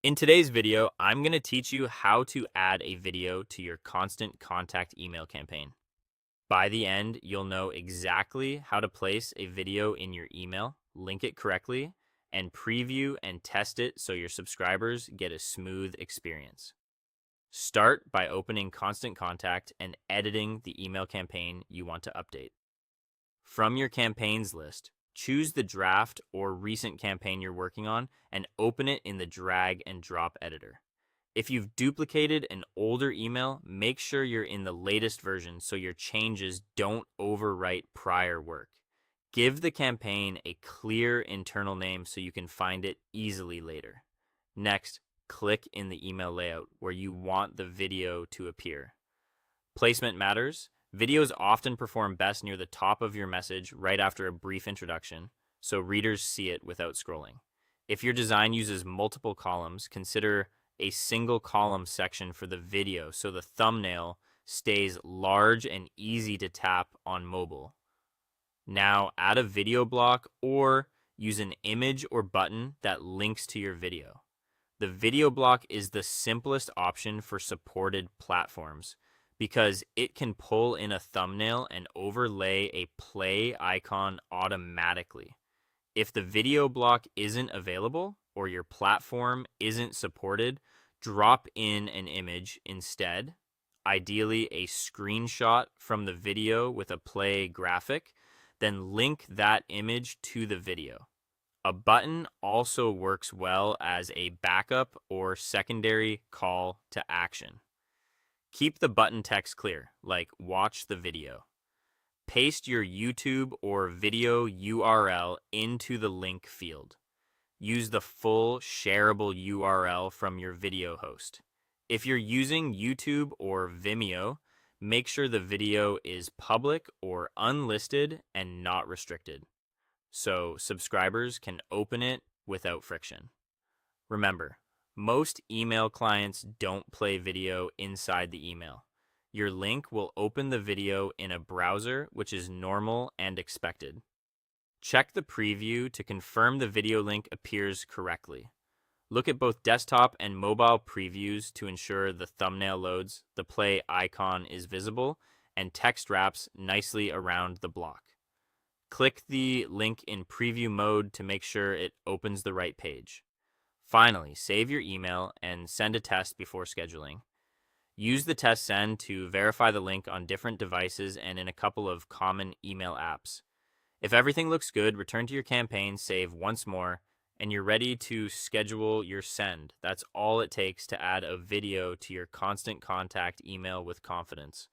In today's video, I'm going to teach you how to add a video to your constant contact email campaign. By the end, you'll know exactly how to place a video in your email, link it correctly, and preview and test it so your subscribers get a smooth experience. Start by opening Constant Contact and editing the email campaign you want to update. From your campaigns list, choose the draft or recent campaign you're working on and open it in the drag and drop editor. If you've duplicated an older email, make sure you're in the latest version so your changes don't overwrite prior work. Give the campaign a clear internal name so you can find it easily later. Next, click in the email layout where you want the video to appear. Placement matters. Videos often perform best near the top of your message right after a brief introduction, so readers see it without scrolling. If your design uses multiple columns, consider a single column section for the video so the thumbnail stays large and easy to tap on mobile. Now add a video block or use an image or button that links to your video. The video block is the simplest option for supported platforms because it can pull in a thumbnail and overlay a play icon automatically. If the video block isn't available or your platform isn't supported, drop in an image instead, ideally a screenshot from the video with a play graphic, then link that image to the video. A button also works well as a backup or secondary call to action. Keep the button text clear, like watch the video. Paste your YouTube or video URL into the link field. Use the full shareable URL from your video host. If you're using YouTube or Vimeo, make sure the video is public or unlisted and not restricted, so subscribers can open it without friction. Remember, most email clients don't play video inside the email. Your link will open the video in a browser, which is normal and expected. Check the preview to confirm the video link appears correctly. Look at both desktop and mobile previews to ensure the thumbnail loads, the play icon is visible, and text wraps nicely around the block. Click the link in preview mode to make sure it opens the right page. Finally, save your email and send a test before scheduling. Use the test send to verify the link on different devices and in a couple of common email apps. If everything looks good, return to your campaign, save once more, and you're ready to schedule your send. That's all it takes to add a video to your constant contact email with confidence.